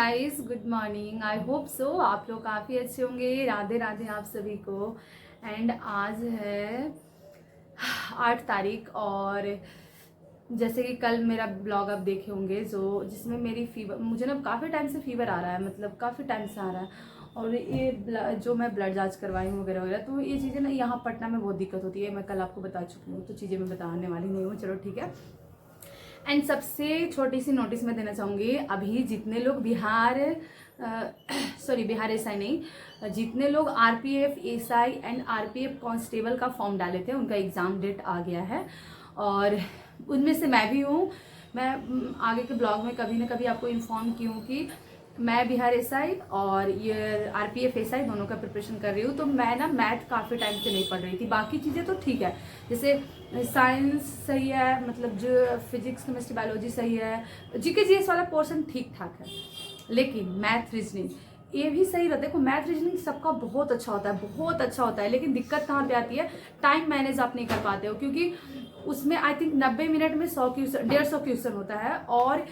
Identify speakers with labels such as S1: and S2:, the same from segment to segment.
S1: Guys, good morning. I hope so आप लोग काफ़ी अच्छे होंगे। राधे राधे आप सभी को। एंड आज है 8 तारीख और जैसे कि कल मेरा ब्लॉग आप देखे होंगे जिसमें मेरी फीवर, मुझे ना काफ़ी टाइम से फीवर आ रहा है, मतलब काफ़ी टाइम से आ रहा है। और ये जो मैं ब्लड जांच करवाई हूँ वगैरह वगैरह, तो ये चीज़ें ना यहाँ पटना में बहुत दिक्कत होती है। मैं कल आपको बता चुकी हूँ, तो चीज़ें मैं बताने वाली नहीं हूँ। चलो ठीक है। एंड सबसे छोटी सी नोटिस मैं देना चाहूँगी, अभी जितने लोग बिहार एसआई नहीं, जितने लोग RPF SI and RPF constable का फॉर्म डाले थे, उनका एग्ज़ाम डेट आ गया है और उनमें से मैं भी हूँ। मैं आगे के ब्लॉग में कभी ना कभी आपको इन्फॉर्म की हूँ कि मैं बिहार एसआई और ये आरपीएफ एसआई दोनों का प्रिपरेशन कर रही हूँ। तो मैं ना मैथ काफ़ी टाइम से नहीं पढ़ रही थी, बाकी चीज़ें तो ठीक है, जैसे साइंस सही है, मतलब जो फिजिक्स केमिस्ट्री बायोलॉजी सही है, जीके जीएस वाला पोर्शन ठीक ठाक है, लेकिन मैथ रीजनिंग ये भी सही रहता है। देखो मैथ रीजनिंग सबका बहुत अच्छा होता है, बहुत अच्छा होता है, लेकिन दिक्कत कहाँ पे आती है, टाइम मैनेज आप नहीं कर पाते हो, क्योंकि उसमें आई थिंक 90 मिनट में 100 क्वेश्चन 150 क्वेश्चन होता है और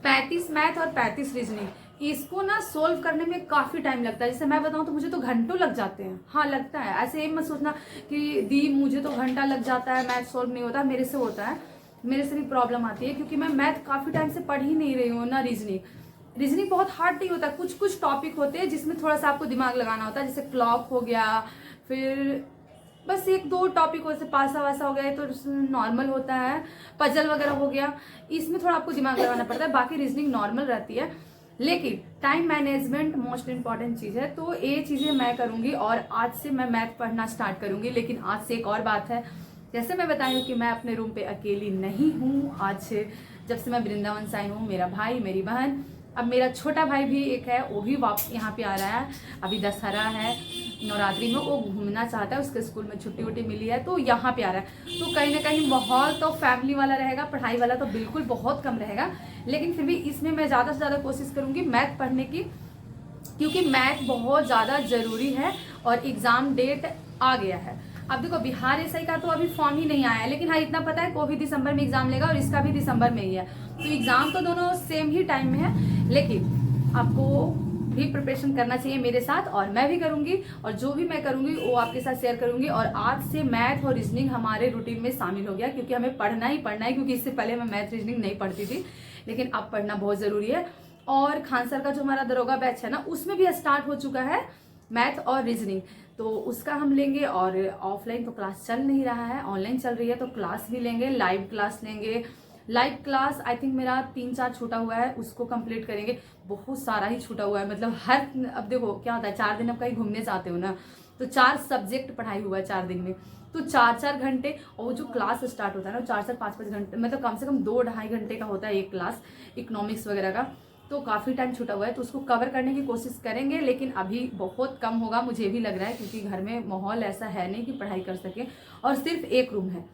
S1: 35 मैथ और 35 रीजनिंग। इसको ना सोल्व करने में काफी टाइम लगता है। जैसे मैं बताऊं तो मुझे तो घंटों लग जाते हैं। हाँ लगता है, ऐसे ही मत सोचना कि दी मुझे तो घंटा लग जाता है, मैथ सोल्व नहीं होता। मेरे से होता है, मेरे से भी प्रॉब्लम आती है, क्योंकि मैं मैथ काफी टाइम से पढ़ ही नहीं रही हूँ ना। रीजनिंग बहुत हार्ड नहीं होता, कुछ कुछ टॉपिक होते हैं जिसमें थोड़ा सा आपको दिमाग लगाना होता है, जैसे क्लॉक हो गया, फिर बस एक दो टॉपिक हो, जैसे पासा वासा हो गया तो नॉर्मल होता है, पजल वगैरह हो गया, इसमें थोड़ा आपको दिमाग लगाना पड़ता है, बाकी रीजनिंग नॉर्मल रहती है। लेकिन टाइम मैनेजमेंट मोस्ट इंपॉर्टेंट चीज है, तो ये चीजें मैं करूंगी और आज से मैं मैथ पढ़ना स्टार्ट करूंगी। लेकिन आज से एक और बात है, जैसे मैं बताई हूँ कि मैं अपने रूम पे अकेली नहीं हूँ। आज जब से मैं वृंदावन से आई हूँ, मेरा भाई मेरी बहन, अब मेरा छोटा भाई भी एक है, वो भी यहाँ पे आ रहा है। अभी दशहरा है, नवरात्रि में वो घूमना चाहता है, उसके स्कूल में छुट्टी वुट्टी मिली है तो यहाँ पे आ रहा है। तो कहीं ना कहीं माहौल तो फैमिली वाला रहेगा, पढ़ाई वाला तो बिल्कुल बहुत कम रहेगा, लेकिन फिर भी इसमें मैं ज़्यादा से ज़्यादा कोशिश करूँगी मैथ पढ़ने की, क्योंकि मैथ बहुत ज़्यादा ज़रूरी है और एग्ज़ाम डेट आ गया है। अब देखो बिहार एसआई का तो अभी फॉर्म ही नहीं आया है, लेकिन हाँ इतना पता है, को भी दिसंबर में एग्जाम लेगा और इसका भी दिसंबर में ही है, तो एग्जाम तो दोनों सेम ही टाइम में है। लेकिन आपको भी प्रिपरेशन करना चाहिए मेरे साथ, और मैं भी करूंगी, और जो भी मैं करूंगी वो आपके साथ शेयर करूंगी। और आज से मैथ और रीजनिंग हमारे रूटीन में शामिल हो गया, क्योंकि हमें पढ़ना ही पढ़ना है, क्योंकि इससे पहले मैं मैथ रीजनिंग नहीं पढ़ती थी, लेकिन अब पढ़ना बहुत जरूरी है। और खान सर का जो हमारा दरोगा बैच है ना, उसमें भी स्टार्ट हो चुका है मैथ और रीजनिंग, तो उसका हम लेंगे। और ऑफलाइन तो क्लास चल नहीं रहा है, ऑनलाइन चल रही है, तो क्लास भी लेंगे, लाइव क्लास लेंगे। लाइव क्लास आई थिंक मेरा 3-4 छूटा हुआ है, उसको कंप्लीट करेंगे। बहुत सारा ही छूटा हुआ है, मतलब अब देखो क्या होता है, 4 दिन अब कहीं घूमने जाते हो ना, तो 4 सब्जेक्ट पढ़ाई हुआ है 4 दिन में, तो 4-4 घंटे। और वो जो क्लास स्टार्ट होता है ना, 4-4 5-5 घंटे, मतलब कम से कम 2-2.5 घंटे का होता है एक क्लास, इकोनॉमिक्स वगैरह का, तो काफ़ी टाइम छूटा हुआ है, तो उसको कवर करने की कोशिश करेंगे। लेकिन अभी बहुत कम होगा, मुझे भी लग रहा है, क्योंकि घर में माहौल ऐसा है नहीं कि पढ़ाई कर सके, और सिर्फ एक रूम है।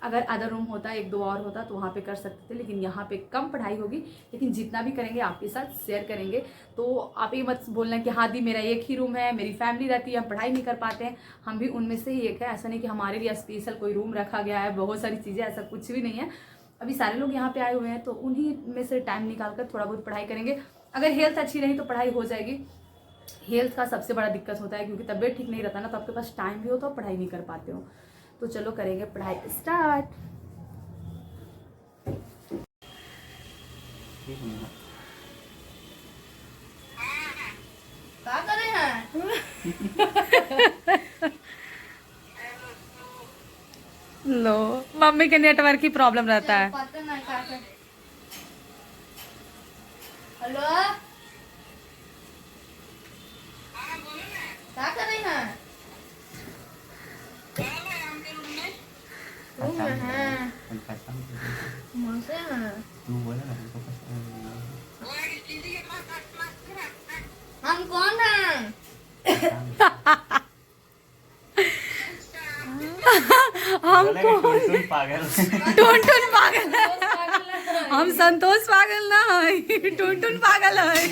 S1: अगर अदर रूम होता, 1-2 और होता तो वहाँ पे कर सकते थे, लेकिन यहाँ पे कम पढ़ाई होगी। लेकिन जितना भी करेंगे आपके साथ शेयर करेंगे, तो आप ये मत बोलना कि हाँ दी मेरा एक ही रूम है, मेरी फैमिली रहती है, हम पढ़ाई नहीं कर पाते हैं। हम भी उनमें से ही एक है, ऐसा नहीं कि हमारे लिए स्पेशल कोई रूम रखा गया है, बहुत सारी चीज़ें, ऐसा कुछ भी नहीं है। अभी सारे लोग यहाँ पे आए हुए हैं, तो उन्हीं में से टाइम निकाल कर थोड़ा बहुत पढ़ाई करेंगे। अगर हेल्थ अच्छी रही तो पढ़ाई हो जाएगी। हेल्थ का सबसे बड़ा दिक्कत होता है, क्योंकि तबीयत ठीक नहीं रहता ना, तो आपके पास टाइम भी हो तो पढ़ाई नहीं कर पाते हो। तो चलो करेंगे पढ़ाई स्टार्ट। क्या कर रहे हैं? लो, मम्मी के नेटवर्क की प्रॉब्लम रहता है। हेलो, क्या कर रही हैं? रूम में हैं। से हैं। हम कौन हैं? हम टुनटुन पागल है। हम संतोष पागल ना है, टुनटुन पागल है।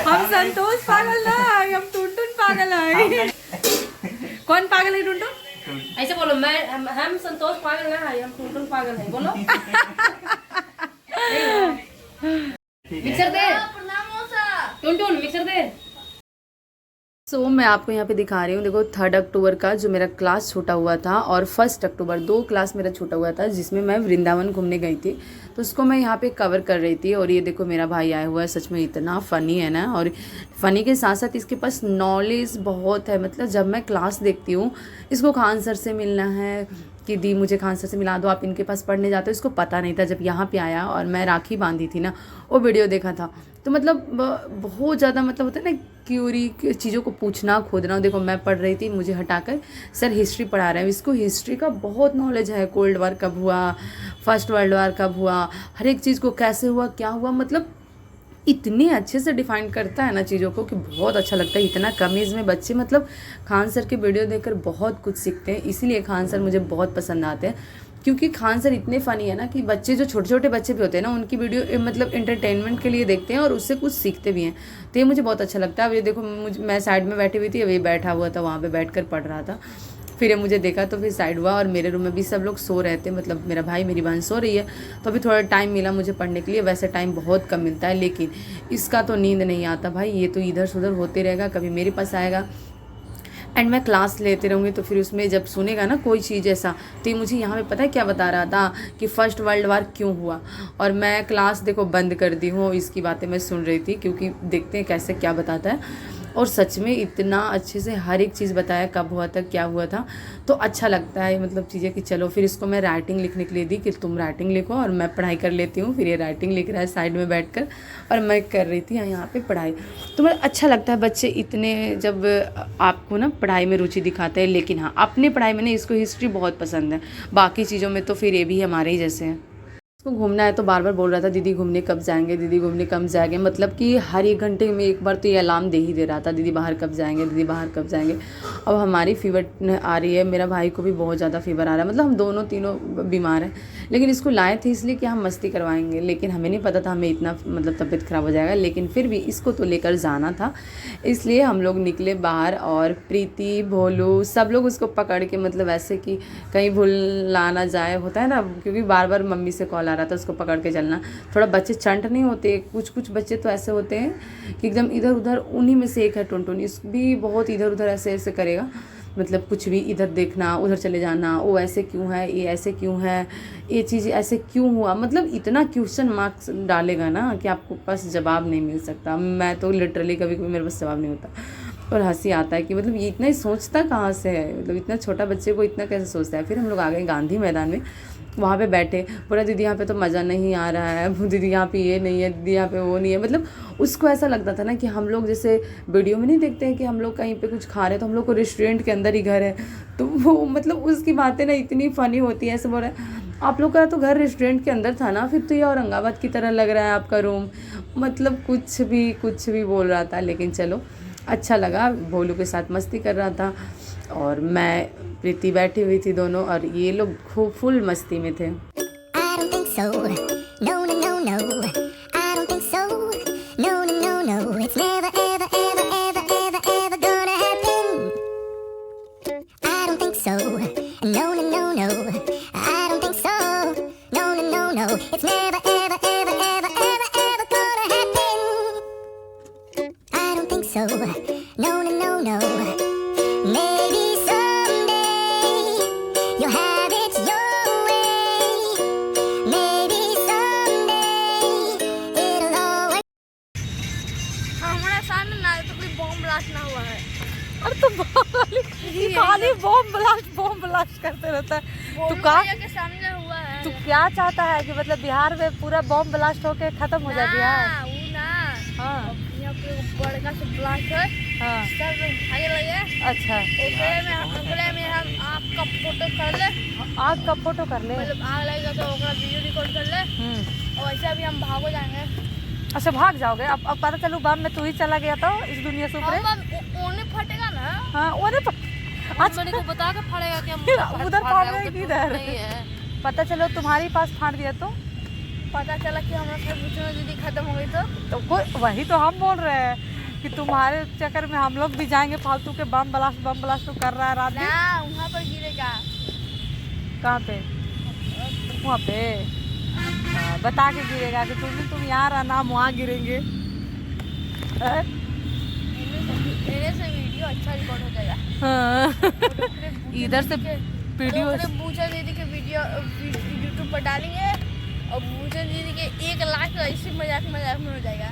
S1: हम संतोष पागल ना है, हम टुनटुन पागल है। कौन पागल है? टुनटुन। ऐसे बोलो, मैं हम संतोष पागल ना है, हम टुनटुन पागल है, बोलो। मैं आपको यहाँ पे दिखा रही हूँ, देखो 3 अक्टूबर का जो मेरा क्लास छूटा हुआ था और 1 अक्टूबर 2 क्लास मेरा छूटा हुआ था जिसमें मैं वृंदावन घूमने गई थी, तो उसको मैं यहाँ पे कवर कर रही थी। और ये देखो मेरा भाई आया हुआ है, सच में इतना फ़नी है ना, और फ़नी के साथ साथ इसके पास नॉलेज बहुत है। मतलब जब मैं क्लास देखती हूँ, इसको खान सर से मिलना है कि दी मुझे खान सर से मिला दो, आप इनके पास पढ़ने जाते हो, इसको पता नहीं था। जब यहाँ पे आया और मैं राखी बांधी थी ना, वो वीडियो देखा था, तो मतलब बहुत ज़्यादा मतलब होता है ना क्यूरी चीज़ों को पूछना खोदना। देखो मैं पढ़ रही थी, मुझे हटाकर सर हिस्ट्री पढ़ा रहे हैं, इसको हिस्ट्री का बहुत नॉलेज है। कोल्ड वार कब हुआ, फर्स्ट वर्ल्ड वार कब हुआ, हर एक चीज़ को कैसे हुआ, क्या हुआ, मतलब इतने अच्छे से डिफाइन करता है ना चीज़ों को कि बहुत अच्छा लगता है। इतना कम एज में बच्चे मतलब खान सर के वीडियो देखकर बहुत कुछ सीखते हैं, इसीलिए खान सर मुझे बहुत पसंद आते हैं। क्योंकि खान सर इतने फ़नी है ना कि बच्चे जो छोटे छोटे बच्चे भी होते हैं ना, उनकी वीडियो मतलब इंटरटेनमेंट के लिए देखते हैं और उससे कुछ सीखते भी हैं, तो ये मुझे बहुत अच्छा लगता है। अब ये देखो मैं साइड में बैठी हुई थी, अभी बैठा हुआ था वहाँ पे बैठकर पढ़ रहा था, फिर ये मुझे देखा तो फिर साइड हुआ। और मेरे रूम में भी सब लोग सो रहे थे, मतलब मेरा भाई मेरी बहन सो रही है, तो अभी थोड़ा टाइम मिला मुझे पढ़ने के लिए। वैसे टाइम बहुत कम मिलता है, लेकिन इसका तो नींद नहीं आता भाई, ये तो इधर से उधर होते रहेगा, कभी मेरे पास आएगा एंड मैं क्लास लेते रहूँगी। तो फिर उसमें जब सुनेगा ना कोई चीज़ ऐसा, तो ये मुझे यहाँ पे पता है क्या बता रहा था कि फर्स्ट वर्ल्ड वार क्यों हुआ, और मैं क्लास देखो बंद कर दी हूँ, इसकी बातें मैं सुन रही थी, क्योंकि देखते हैं कैसे क्या बताता है। और सच में इतना अच्छे से हर एक चीज़ बताया, कब हुआ था, क्या हुआ था, तो अच्छा लगता है मतलब चीज़ें कि चलो। फिर इसको मैं राइटिंग लिखने के लिए दी कि तुम राइटिंग लिखो और मैं पढ़ाई कर लेती हूँ। फिर ये राइटिंग लिख रहा है साइड में बैठकर और मैं कर रही थी यहाँ पे पढ़ाई। तो मतलब अच्छा लगता है बच्चे इतने जब आपको ना पढ़ाई में रुचि दिखाते हैं। लेकिन हाँ, अपनी पढ़ाई में ना इसको हिस्ट्री बहुत पसंद है, बाकी चीज़ों में तो फिर ये भी हमारे ही जैसे हैं। उसको घूमना है तो बार बार बोल रहा था दीदी घूमने कब जाएंगे, दीदी घूमने कब जाएंगे, मतलब कि हर 1 घंटे में एक बार तो ये अलार्म दे ही दे रहा था, दीदी बाहर कब जाएंगे, दीदी बाहर कब जाएंगे। अब हमारी फीवर आ रही है, मेरा भाई को भी बहुत ज़्यादा फीवर आ रहा है, मतलब हम दोनों तीनों बीमार हैं। लेकिन इसको लाए थे इसलिए कि हम मस्ती करवाएंगे, लेकिन हमें नहीं पता था हमें इतना मतलब तबीयत ख़राब हो जाएगा। लेकिन फिर भी इसको तो लेकर जाना था, इसलिए हम लोग निकले बाहर। और प्रीति, भोलू, सब लोग उसको पकड़ के मतलब ऐसे कि कहीं भूल ना जाए, होता है ना, क्योंकि बार बार मम्मी से कॉल आ रहा था उसको पकड़ के चलना। थोड़ा बच्चे चंट नहीं होते, कुछ बच्चे तो ऐसे होते हैं कि एकदम इधर उधर। उन्हीं में से एक है टुनटुन, इस भी बहुत इधर उधर ऐसे ऐसे करेगा, मतलब कुछ भी इधर देखना उधर चले जाना, वो ऐसे क्यों है, ये ऐसे क्यों है, ये चीज़ ऐसे क्यों हुआ, मतलब इतना क्वेश्चन मार्क्स डालेगा ना कि आपको पास जवाब नहीं मिल सकता। मैं तो लिटरली कभी कभी मेरे पास जवाब नहीं होता और हंसी आता है कि मतलब ये इतना ही सोचता कहाँ से है, मतलब इतना छोटा बच्चे को इतना कैसे सोचता है। फिर हम लोग आ गए गांधी मैदान में, वहाँ पे बैठे, बोला दीदी यहाँ पे तो मज़ा नहीं आ रहा है, दीदी यहाँ पे ये नहीं है, दीदी यहाँ पे वो नहीं है। मतलब उसको ऐसा लगता था ना कि हम लोग जैसे वीडियो में नहीं देखते हैं कि हम लोग कहीं पे कुछ खा रहे हैं तो हम लोग को रेस्टोरेंट के अंदर ही घर है, तो वो मतलब उसकी बातें ना इतनी फ़नी होती है। ऐसे बोल रहा है आप लोग का तो घर रेस्टोरेंट के अंदर था ना, फिर तो ये औरंगाबाद की तरह लग रहा है आपका रूम, मतलब कुछ भी बोल रहा था। लेकिन चलो अच्छा लगा, भोलू के साथ मस्ती कर रहा था और मैं प्रीति बैठी हुई थी दोनों, और ये लोग खूब फुल मस्ती में थे।
S2: अरे तो खाली बॉम्ब ब्लास्ट करते रहता है। तू का
S3: के सामने हुआ है।
S2: तू क्या चाहता है कि मतलब बिहार में पूरा बॉम्ब ब्लास्ट होके खत्म हो जाए बिहार? हाँ,
S3: यहाँ पे बड़का से ब्लास्ट है।
S2: हाँ,
S3: सब भागे लगे।
S2: अच्छा,
S3: ओकरे में हम आपका फोटो कर ले,
S2: आग का फोटो कर ले,
S3: मतलब आग लगेगा तो ओकरा वीडियो रिकॉर्ड कर ले, और वैसे अभी हम भागो जाएंगे।
S2: अच्छा भाग जाओगे? अब पता चलू बम में तू ही चला गया तो इस दुनिया से ऊपर।
S3: ओने फटेगा ना।
S2: हाँ, ओने
S3: अच्छा को बता के फटेगा कि हम
S2: उधर फाड़ रहे हैं इधर। पता चलो तुम्हारी पास फाड़ दिया तो
S3: पता चला कि हमारा दीदी खत्म हो गई तो
S2: वही तो हम बोल रहे हैं कि तुम्हारे चक्कर में हम लोग भी जाएंगे फालतू के बम ब्लास्ट तो कर रहा है रात में।
S3: वहाँ पर गिरेगा।
S2: कहाँ पे? वहाँ पे बता के गिरेगा कि तुम यहाँ रहना, हम वहाँ गिरेंगे।
S3: मेरे से वीडियो वीडियो अच्छा रिकॉर्ड हो जाएगा।
S2: हाँ। इधर से वीडियो
S3: पूजा दीदी के वीडियो यूट्यूब पर डालेंगे और पूजा दीदी के 1 लाख ऐसे मजाक में हो जाएगा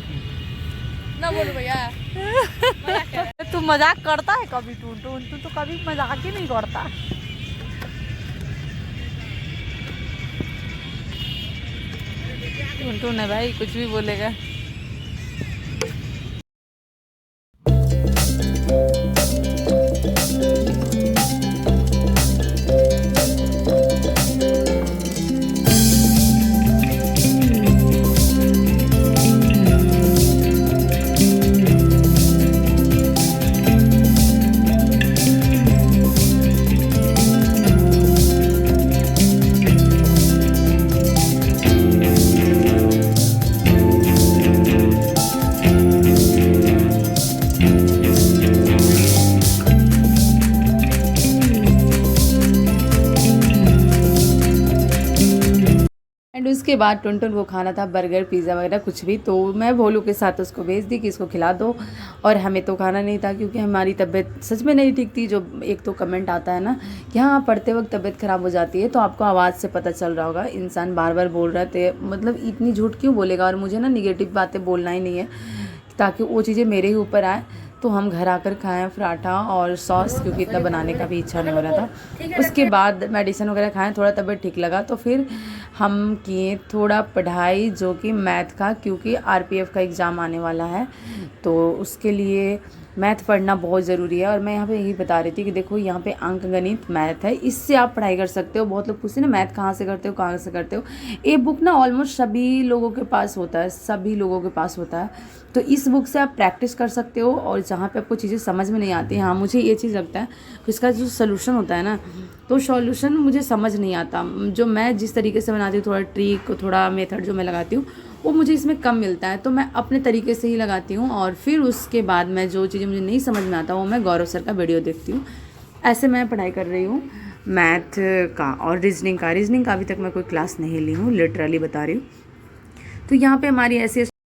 S3: ना। बोलो भैया
S2: तू मजाक करता है कभी? तू तो कभी मजाक ही नहीं करता। टुनटुन है भाई, कुछ भी बोलेगा।
S1: एंड उसके बाद टुनटुन को खाना था बर्गर पिज़्ज़ा वगैरह कुछ भी, तो मैं भोलू के साथ उसको भेज दी कि इसको खिला दो। और हमें तो खाना नहीं था क्योंकि हमारी तबीयत सच में नहीं ठीक थी। जो एक तो कमेंट आता है ना कि हाँ पढ़ते वक्त तबीयत ख़राब हो जाती है, तो आपको आवाज़ से पता चल रहा होगा। इंसान बार बार बोल रहे थे, मतलब इतनी झूठ क्यों बोलेगा। और मुझे ना निगेटिव बातें बोलना ही नहीं है ताकि वो चीज़ें मेरे ही ऊपर आए। तो हम घर आकर खाएं पराठा और सॉस, क्योंकि इतना बनाने का भी इच्छा नहीं हो रहा था। उसके बाद मेडिसिन वगैरह खाएं, थोड़ा तबीयत ठीक लगा तो फिर हम किए थोड़ा पढ़ाई, जो कि मैथ का, क्योंकि आरपीएफ का एग्ज़ाम आने वाला है तो उसके लिए मैथ पढ़ना बहुत ज़रूरी है। और मैं यहाँ पे यही बता रही थी कि देखो यहाँ पे अंक गणित मैथ है, इससे आप पढ़ाई कर सकते हो। बहुत लोग पूछते हैं ना मैथ कहाँ से करते हो, कहाँ से करते हो। ये बुक ना ऑलमोस्ट सभी लोगों के पास होता है, सभी लोगों के पास होता है। तो इस बुक से आप प्रैक्टिस कर सकते हो। और जहाँ पे आपको चीज़ें समझ में नहीं आती, हाँ मुझे ये चीज़ लगता है कि इसका जो सोल्यूशन होता है ना, तो सॉल्यूशन मुझे समझ नहीं आता। जो मैं जिस तरीके से बनाती हूँ, थोड़ा ट्रिक, थोड़ा मेथड जो मैं लगाती हूँ, वो मुझे इसमें कम मिलता है। तो मैं अपने तरीके से ही लगाती हूँ। और फिर उसके बाद मैं जो चीज़ें मुझे नहीं समझ में आता वो मैं गौरव सर का वीडियो देखती हूँ। ऐसे मैं पढ़ाई कर रही हूँ मैथ का और रीजनिंग का। अभी तक मैं कोई क्लास नहीं ली हूँ, लिटरली बता रही हूँ। तो यहाँ पे हमारी ऐसी